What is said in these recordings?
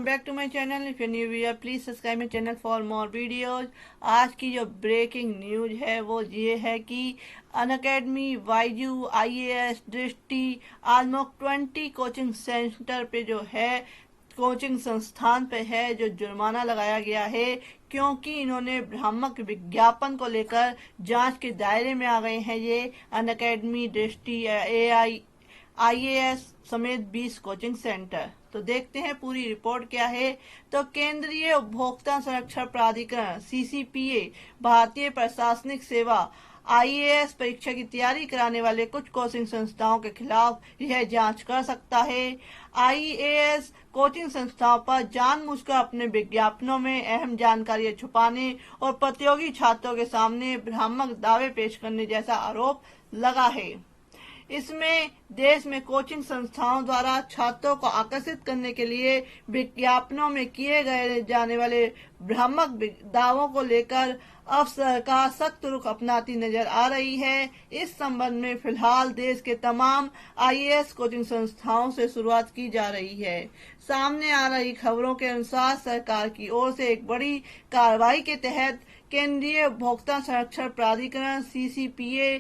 Back to my channel. If you new viewer please subscribe my channel for more videos. आज की जो breaking news है वो ये है कि अनअकैडमी, बायजू, आईएएस, दृष्टि, ऑलमोस्ट 20 कोचिंग सेंटर पे जो है, कोचिंग संस्थान पे है जो जुर्माना लगाया गया है, क्योंकि इन्होंने भ्रामक विज्ञापन को लेकर जांच के दायरे में आ गए हैं। ये अनअकैडमी, दृष्टि, एआई, आईएएस समेत 20 कोचिंग सेंटर। तो देखते हैं पूरी रिपोर्ट क्या है। तो केंद्रीय उपभोक्ता संरक्षण प्राधिकरण सीसीपीए भारतीय प्रशासनिक सेवा आईएएस परीक्षा की तैयारी कराने वाले कुछ कोचिंग संस्थाओं के खिलाफ यह जांच कर सकता है। आईएएस कोचिंग संस्थाओं पर जानबूझकर अपने विज्ञापनों में अहम जानकारी छुपाने और प्रतियोगी छात्रों के सामने भ्रामक दावे पेश करने जैसा आरोप लगा है। इसमें देश में कोचिंग संस्थाओं द्वारा छात्रों को आकर्षित करने के लिए विज्ञापनों में किए गए जाने वाले भ्रामक दावों को लेकर अब सरकार सख्त रुख अपनाती नजर आ रही है। इस संबंध में फिलहाल देश के तमाम आईएएस कोचिंग संस्थाओं से शुरुआत की जा रही है। सामने आ रही खबरों के अनुसार सरकार की ओर से एक बड़ी कार्रवाई के तहत केंद्रीय उपभोक्ता संरक्षण प्राधिकरण सीसीपीए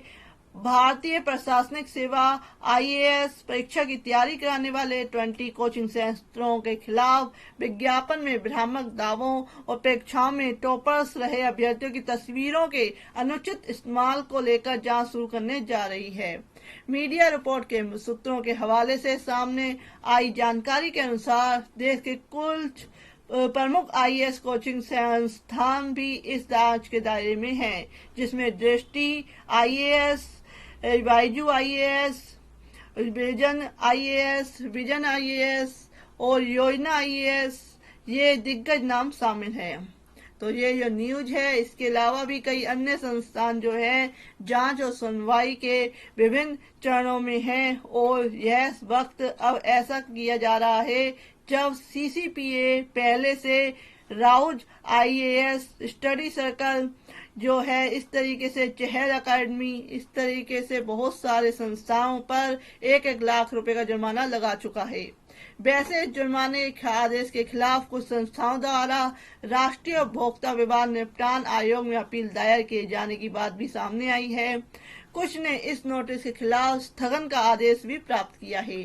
भारतीय प्रशासनिक सेवा आईएएस परीक्षा की तैयारी कराने वाले 20 कोचिंग सेंटरों के खिलाफ विज्ञापन में भ्रामक दावों और परीक्षाओं में टॉपर्स रहे अभ्यर्थियों की तस्वीरों के अनुचित इस्तेमाल को लेकर जांच शुरू करने जा रही है। मीडिया रिपोर्ट के सूत्रों के हवाले से सामने आई जानकारी के अनुसार देश के कुल प्रमुख आईएएस कोचिंग संस्थान भी इस जांच के दायरे में हैं, जिसमें दृष्टि IAS, Byju IAS, vision IAS और योजना आईएएस, ये दिग्गज नाम शामिल हैं। तो ये जो न्यूज है, इसके अलावा भी कई अन्य संस्थान जो है जांच और सुनवाई के विभिन्न चरणों में हैं और यह वक्त अब ऐसा किया जा रहा है जब सीसीपीए पहले से राउज आईएएस स्टडी सर्कल जो है, इस तरीके से चहल अकेडमी, इस तरीके से बहुत सारे संस्थाओं पर 1-1 लाख रुपए का जुर्माना लगा चुका है। वैसे जुर्माने के आदेश के खिलाफ कुछ संस्थाओं द्वारा राष्ट्रीय उपभोक्ता विवाद निपटान आयोग में अपील दायर किए जाने की बात भी सामने आई है। कुछ ने इस नोटिस के खिलाफ स्थगन का आदेश भी प्राप्त किया है।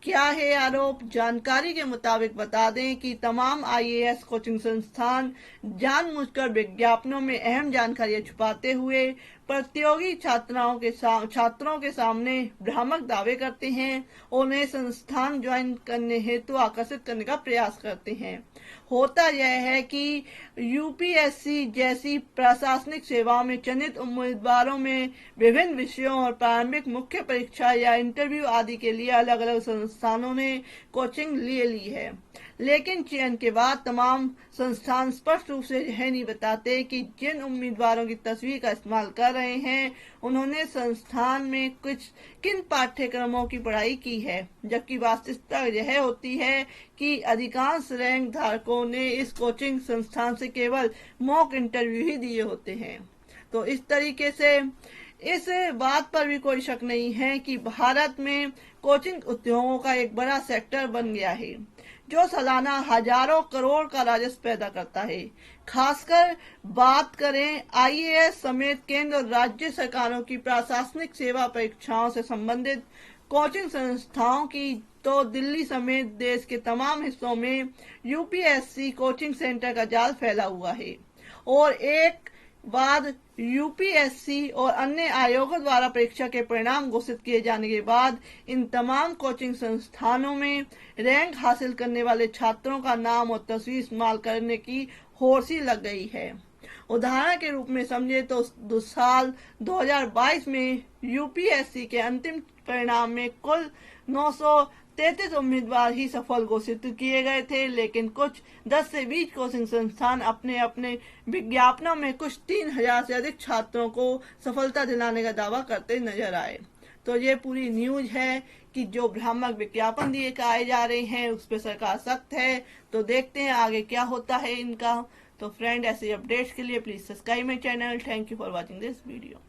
क्या है आरोप? जानकारी के मुताबिक बता दें कि तमाम आईएएस कोचिंग संस्थान जानबूझकर विज्ञापनों में अहम जानकारियां छुपाते हुए प्रतियोगी छात्रों के सामने भ्रामक दावे करते हैं और उन्हें संस्थान ज्वाइन करने हेतु आकर्षित करने का प्रयास करते हैं। होता यह है कि यूपीएससी जैसी प्रशासनिक सेवाओं में चयनित उम्मीदवारों में विभिन्न विषयों और प्रारंभिक मुख्य परीक्षा या इंटरव्यू आदि के लिए अलग अलग संस्थानों ने कोचिंग ले ली है, लेकिन चयन के बाद तमाम संस्थान स्पष्ट रूप से यह नहीं बताते कि जिन उम्मीदवारों की तस्वीर का इस्तेमाल कर रहे हैं उन्होंने संस्थान में किन पाठ्यक्रमों की पढ़ाई की है, जबकि वास्तविकता यह होती है कि अधिकांश रैंक धारकों ने इस कोचिंग संस्थान से केवल मॉक इंटरव्यू ही दिए होते हैं। तो इस तरीके से इस बात पर भी कोई शक नहीं है कि भारत में कोचिंग उद्योगों का एक बड़ा सेक्टर बन गया है जो सालाना हजारों करोड़ का राजस्व पैदा करता है। खासकर बात करें आईएएस समेत केंद्र और राज्य सरकारों की प्रशासनिक सेवा परीक्षाओं से संबंधित कोचिंग संस्थाओं की, तो दिल्ली समेत देश के तमाम हिस्सों में यूपीएससी कोचिंग सेंटर का जाल फैला हुआ है और एक बाद यूपीएससी और अन्य आयोगों द्वारा परीक्षा के परिणाम घोषित किए जाने के बाद इन तमाम कोचिंग संस्थानों में रैंक हासिल करने वाले छात्रों का नाम और तस्वीर इस्तेमाल करने की होड़ लग गई है। उदाहरण के रूप में समझे तो साल 2022 में यूपीएससी के अंतिम परिणाम में कुल 933 उम्मीदवार ही सफल घोषित किए गए थे, लेकिन कुछ 10 से 20 कोचिंग संस्थान अपने अपने विज्ञापनों में कुछ 3000 से अधिक छात्रों को सफलता दिलाने का दावा करते नजर आए। तो ये पूरी न्यूज है कि जो भ्रामक विज्ञापन दिए आए जा रहे हैं उस पर सरकार सख्त है। तो देखते हैं आगे क्या होता है इनका। तो फ्रेंड, ऐसे अपडेट्स के लिए please subscribe my channel. Thank you for watching this video.